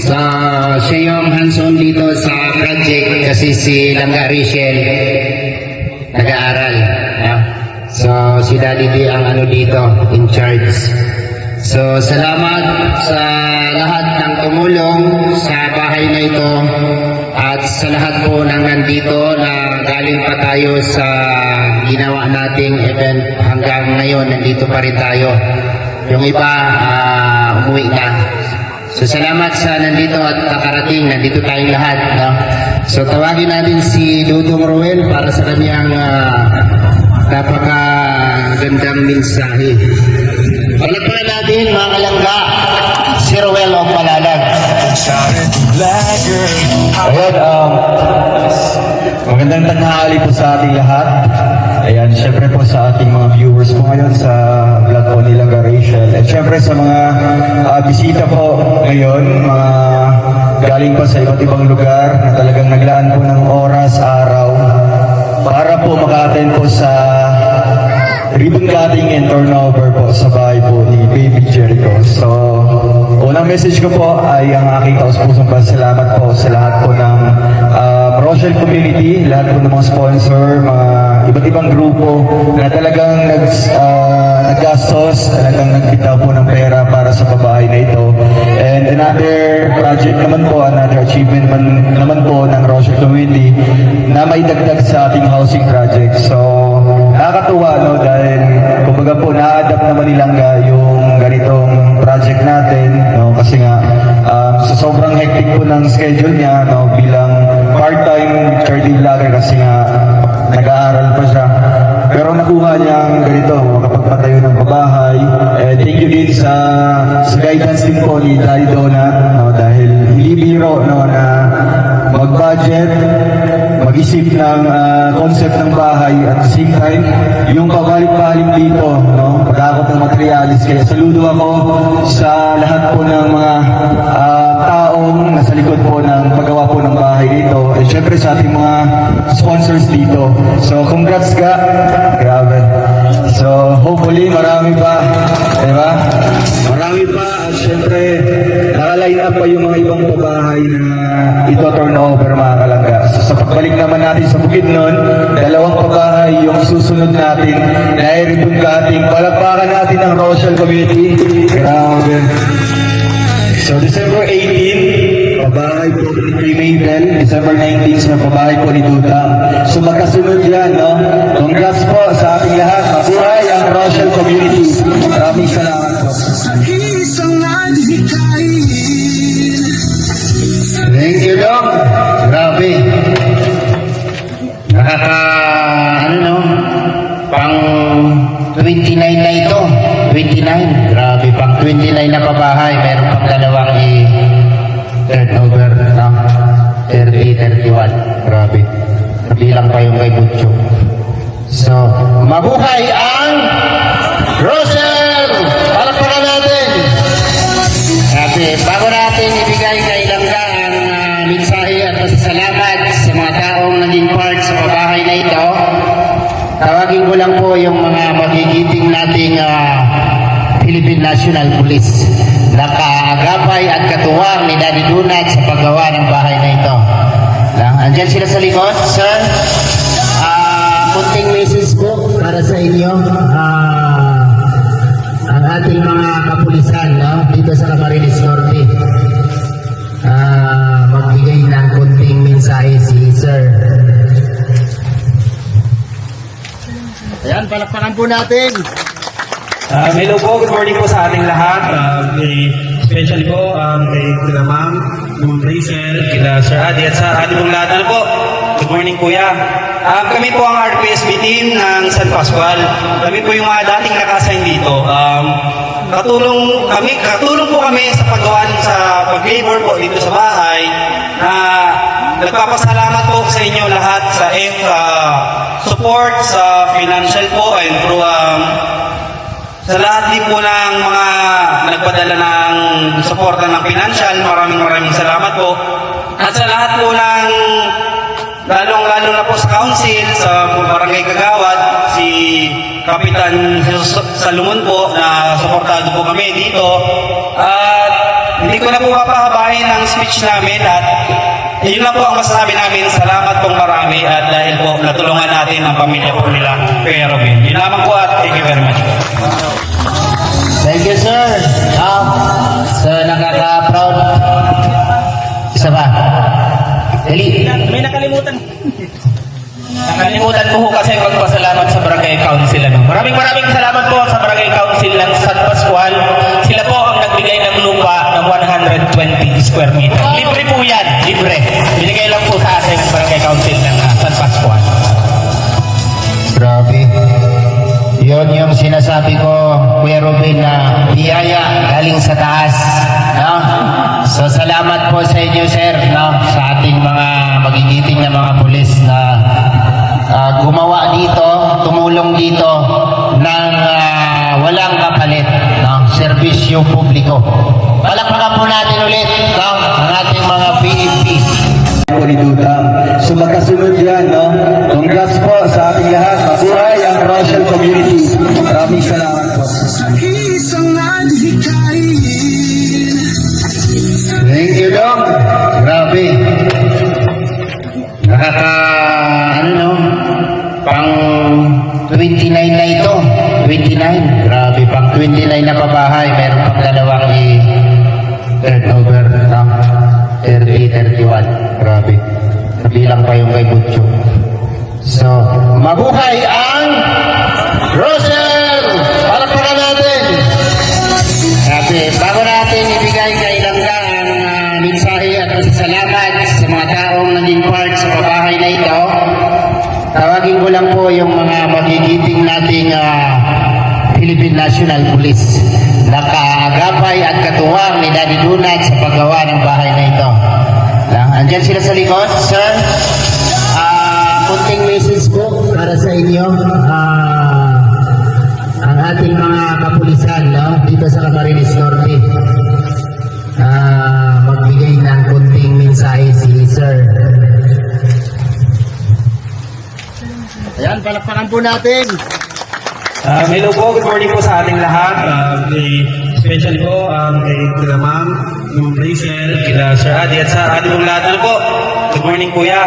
So, siya yung hands-on dito sa project kasi si Langga Rachel nag-aaral. So, si Daddy D ang ano dito, in charge. So, salamat sa lahat ng tumulong sa bahay na ito at sa lahat po ng nandito na galing pa tayo sa ginawa nating event hanggang ngayon, nandito pa rin tayo. Yung iba, umuwi na. So, salamat sa nandito at nakarating. Nandito tayong lahat. No? So, tawagin natin si Dudong Ruel para sa kanyang napakagandang mensahe. Palagpagan natin, mga kalangga, si Ruel o Palalag. Ayan, magandang tanghali po sa ating lahat. Ayan, syempre po sa ating mga viewers po ngayon sa vlog po ni Langga Rachel. At syempre sa mga bisita po ngayon, mga galing pa sa iba't ibang lugar na talagang naglaan po ng oras, araw, para po maka-attend po sa ribbon cutting and turnover po sa bahay po ni Baby Jericho. So, unang message ko po ay ang aking taus-pusong pasalamat po sa lahat po ng Rochelle community, lahat po ng mga sponsor, mga iba't ibang grupo na talagang naggastos, talagang nagbitaw po ng pera para sa pabahay na ito. And another project naman po, another achievement naman po ng Rochelle community na may dagdag sa ating housing project. So, nakakatuwa, no, dahil kumbaga po na-adapt naman nilang yung ganitong project natin, no, kasi nga sa sobrang hectic po ng schedule niya, no, bilang part-time charity vlogger kasi nga nag-aaral pa siya. Pero nakuha niya ang ganito, makapagpatayo ng pabahay. Thank you din sa guidance din po ni Daddy Donut, no, dahil hindi biro, no, na mag-budget, mag-isip ng concept ng bahay at the same time, yung pabalik-balik dito, no, pag-akot ng materialis. Kaya saludo ako sa lahat po ng mga taong nasa likod po ng paggawa po ng bahay dito. At syempre sa ating mga sponsors dito. So, congrats ka. Grabe. So, hopefully, marami pa. Diba? Marami pa. At syempre, naka-line up pa yung mga ibang pabahay na ito turnover, mga kalangga. So, sa pagbalik naman natin sa Bukidnon, dalawang pabahay yung susunod natin na i-ribbon cutting. Palakpakan natin ang Rochelle community. Grabe. So, December 18, pabahay po ni Kay Mabel. December 19, sa pabahay po ni Duda. So, magkasunod yan, no? Congrats po sa ating lahat. Mabuhay ang Rochelle community. Maraming salamat po. Thank you, Doc. Grabe. Ano no? Pang 29 na ito. 29. Grabe, pang 29 na pabahay. Meron pang dalawang turnover, no? 30, 31. Grabe. Kabilang pa yung kay Butcho. So, mabuhay ang Rochelle! Palakpakan natin! Grabe, bago natin ibigay kay Langga ang mensahe at pasasalamat sa mga taong naging part sa pabahay na ito, tawagin ko lang po yung mga magigiting nating Philippine National Police na kaagapay at katuwang ni Daddy Donut sa paggawa ng bahay na ito. Andyan sila sa likod, sir. Kunting message po para sa inyo. Ang ating mga kapulisan, no? Dito sa Camarines Norte. Magbigay ng kunting mensahe si sir. Ayan, palakpakan po natin. Hello po, good morning po sa ating lahat. Especially po kay kila Ma'am Rachel, kila Sir Adi at sa ating pong lahat. Ano po? Good morning kuya. Kami po ang RPSB team ng San Pascual. Kami po yung mga dating naka-assign dito. Katulong po kami sa paggawa sa pag-labor po dito sa bahay. Nagpapasalamat po sa inyo lahat sa support sa financial po and through sa lahat din po ng mga nagpadala ng suporta ng financial, maraming salamat po. At sa lahat po ng lalong-lalo na po sa council, sa Barangay Kagawad, si Kapitan Jesus Salomon po, na suportado po kami dito. At hindi ko na po papahabain ang speech namin at yun lang po ang masasabi namin. Salamat pong marami at dahil po natulungan natin ang pamilya po nila Kuya Robin. Yun lamang po at thank you very much. Thank you, sir. So, nakaka-proud. Isa ba? Dali. May nakalimutan. Nakalimutan ko ho kasi magpasalamat sa Barangay Council. Maraming salamat po sa Barangay Council ng San Pascual. Sila po ang nagbigay ng lupa ng 120 square meter. Libre po yan. Libre. Binigay lang po sa ating Barangay Council ng San Pascual. Grabe. Yun yung sinasabi ko, Kuya Ruben, na biyaya galing sa taas. No? So, salamat po sa inyo, sir, no? Sa ating mga magigiting na mga pulis na gumawa dito, tumulong dito ng walang kapalit, no? Serbisyo publiko. Palakpakan po natin ulit, no? Ang ating mga PEP. po ni Dudang. So magkasunod yan, no? Congrats po sa ating lahat. Mabuhay ang Rochelle community. Maraming salamat po. Thank you, Dong. Grabe. Pang 29 na ito. 29. Grabe, pang 29 na pabahay. Meron pang dalawang turnover. No? 30, 31. Grabe. Kabilang pa yung kay Butcho. So, mabuhay ang Rochelle! Palakpakan natin! Grabe, bago natin ibigay kay Langga ang mensahe at salamat sa mga taong naging part sa pabahay na ito, tawagin ko lang po yung mga magigiting nating Philippine National Police na kaagapay at katuwang ni Daddy Dunat sa paggawa ng bahay na ito. Andyan sila sa likod, sir. Kunting message po para sa inyo. Ang ating mga kapulisan, no? Dito sa Camarines Norte. Magbigay ng kunting mensahe si sir. Ayan, palakpakan po natin. Hello po, good morning po sa ating lahat. Especially po kay kila Ma'am Rachel, kila Sir Adi at sa ating pong lahat. Ano po? Good morning Kuya.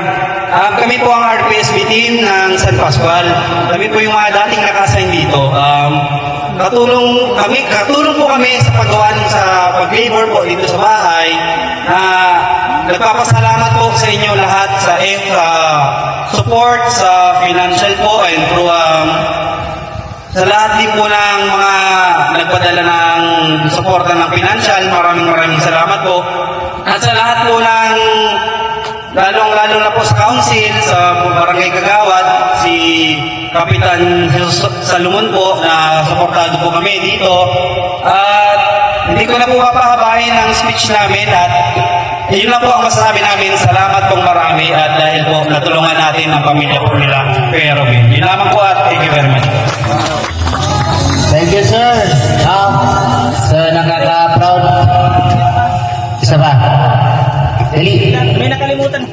Kami po ang RPSB team ng San Pascual. Kami po yung mga dating naka-assign dito. Katulong po kami sa paggawa sa pag-labor po dito sa bahay. Nagpapasalamat po sa inyo lahat sa support sa financial po and through sa lahat din po ng mga nagpadala ng suporta ng financial, maraming salamat po. At sa lahat po ng, lalong-lalo na po sa council, sa Barangay Kagawad, si Kapitan Jesus Salomon po, na suportado po kami dito. At hindi ko na po papahabain ang speech namin at yun lang po ang masasabi namin. Salamat pong marami at dahil po natulungan natin ang pamilya po nila Kuya Robin. Yun lamang po at thank you very much. Thank you, sir. So, nakaka-proud. Isa ba? Dali. May nakalimutan.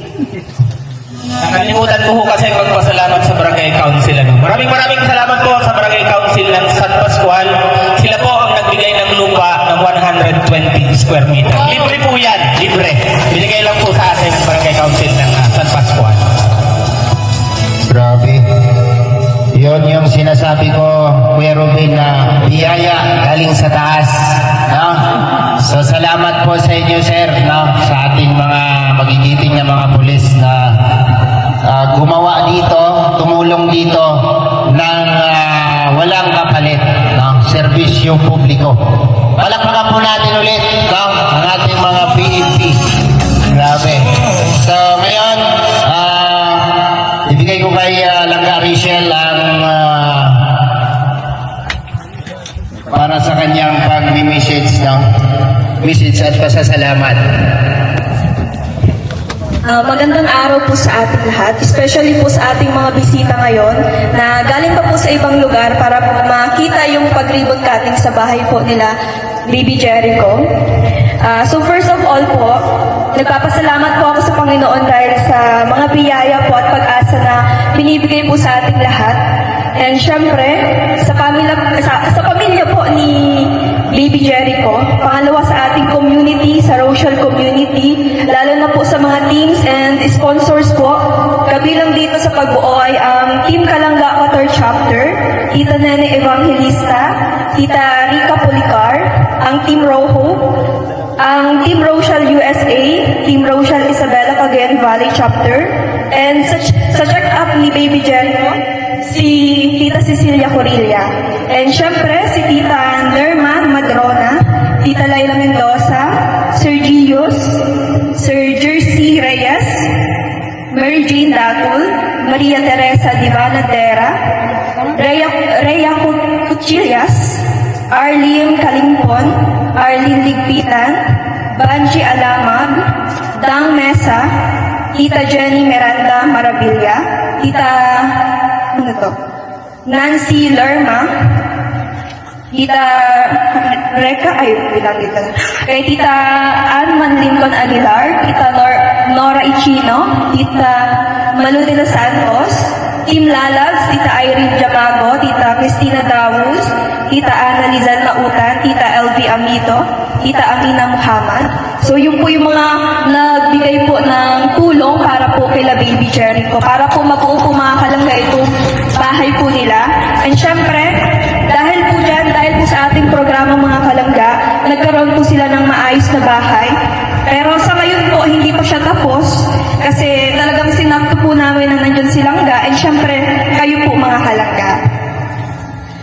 Nakalimutan ko ho kasi magpasalamat sa Barangay Council. Maraming salamat po sa Barangay Council ng San Pascual. Sila po ang nagbigay ng lupa ng 120 square meter. Libre po yan. Libre. Binigay lang po sa ating Barangay Council ng San Pascual. Grabe. Yun yung sinasabi ko, Kuya Ruben, na biyaya galing sa taas. No? So, salamat po sa inyo, sir, no? Sa ating mga magigiting na mga pulis na gumawa dito, tumulong dito ng walang kapalit, no? Serbisyo publiko. Palakpakan po natin ulit, no? Ang ating mga PEP. Grabe. So, ngayon, ibigay ko kay Langga Rachel ang para sa kanyang pag-message, no? Message at pasasalamat. Magandang araw po sa ating lahat, especially po sa ating mga bisita ngayon na galing pa po sa ibang lugar para po makita yung pag-ribbon cutting sa bahay po nila Baby Jericho. So first of all po, nagpapasalamat po ako sa Panginoon dahil sa mga biyaya po at pag-asa na binibigay po sa ating lahat. And syempre, sa pamilya po ni Baby Jericho. Pangalawa sa ating community, sa Rochelle community, lalo na po sa mga teams and sponsors po. Kabilang dito sa pagbuo ay ang Team Kalangga Qatar Chapter, Tita Nene Evangelista, Tita Rica Policar, ang Team Roho, ang Team Rochelle USA, Team Rochelle Isabela Cagayan Valley Chapter, and sa check-up ni Baby Jericho, si Tita Cecilia Corilla. And syempre, si Tita Nerma Madrona, Tita Laila Mendoza, Sir Gios, Sir Jersey Reyes, Mary Jane Datul, Maria Teresa Divana Dera, Rhea Cuchillas, Arlene Kalimpon, Arlene Ligpitan, Banji Alamag, Dang Mesa, Tita Jenny Miranda Maravilla, Tita Nancy Lerma, Tita Reka, bilang dito. Kay Tita Ann Lincoln Aguilar, Tita Nora Ichino, Tita Malu de los Santos, Team Lalags, Tita Irene Jamago, Tita Cristina Dawus, Tita Ana Lizan Mautan, Tita LV Amito, Tita Amina Muhammad. So yun po yung mga nagbigay po ng tulong para po kay La Baby Jericho, para po mabuo po mga kalangga itong bahay po nila. And syempre, dahil po sa ating programa mga kalangga, nagkaroon po sila ng maayos na bahay. Pero sa ngayon po, hindi pa siya tapos kasi talagang sinakto po namin na nandyan si Langga and syempre, kayo po mga kalangga.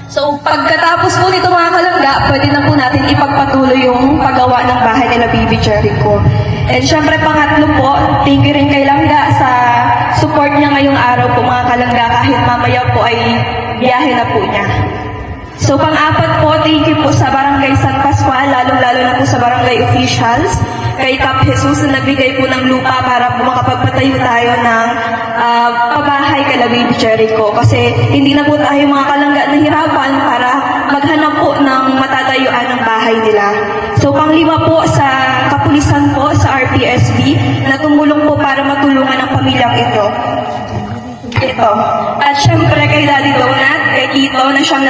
So, pagkatapos po nito mga kalangga, pwede na po natin ipagpatuloy yung paggawa ng bahay nila Baby Jericho. And syempre, pangatlo po, thank you rin kay Langga sa support niya ngayong araw po mga kalangga kahit mamaya po ay biyahe na po niya. So, pang-apat po, thank you po sa Barangay San Pascual, lalong-lalo na po sa barangay officials, kay Cap Jesus na nagbigay po ng lupa para po makapagpatayo tayo ng pabahay kay La Baby Jericho. Kasi hindi na po tayo mga kalangga nahirapan para maghanap po ng matatayuan ng bahay nila. So, pang-lima po sa kapulisan po, sa RPSB, na tumulong po para matulungan ang pamilyang ito. At syempre kay Daddy Donut, kay Tito, na siyang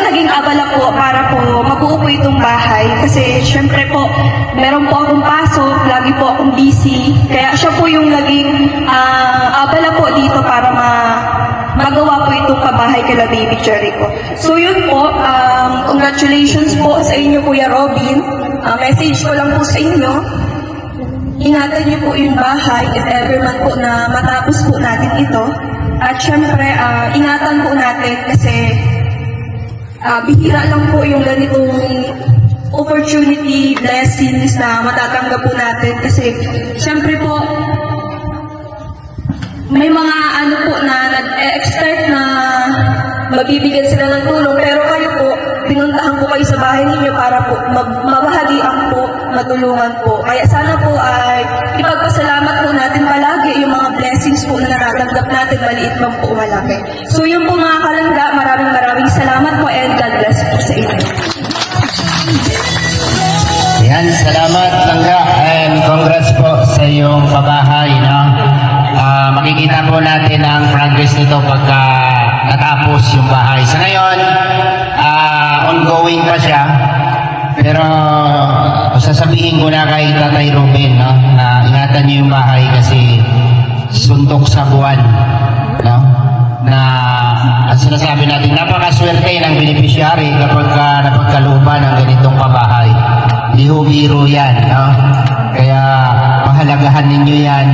naging abala po para po mabuo po itong bahay. Kasi syempre po, meron po akong pasok, lagi po akong busy. Kaya siya po yung naging abala po dito para magawa po itong pabahay kay La Baby Jericho. So yun po, congratulations po sa inyo Kuya Robin. Message ko lang po sa inyo. Ingatan niyo po yung bahay if ever man po na matapos po natin ito. At syempre, ingatan po natin kasi bihira lang po yung ganitong opportunity, blessings na matatanggap po natin. Kasi syempre po, may mga po na nag-expect na mabibigyan sila ng tulong. Pero kayo po, pinuntahan po kayo sa bahay ninyo para po mabahagian po, matulungan po. Kaya sana po ay ipagpasalamat po natin palagi yung mga blessings po na natatanggap natin, maliit man po malaki. So yun po mga kalangga, maraming salamat po and God bless po sa inyo. Yan, salamat Langga and congrats po sa iyong pabahay. No? Makikita po natin ang progress nito pagka natapos yung bahay. Sa ngayon, ongoing pa siya. Pero sasabihin ko na kay Tatay Ruben, no, na ingatan niyo yung bahay kasi suntok sa buwan. No? Na at sinasabi natin, napakaswerte ng beneficiary kapag napagkalooban ng ganitong pabahay. Hindi ho biro yan. No? Kaya mahalagahan ninyo yan.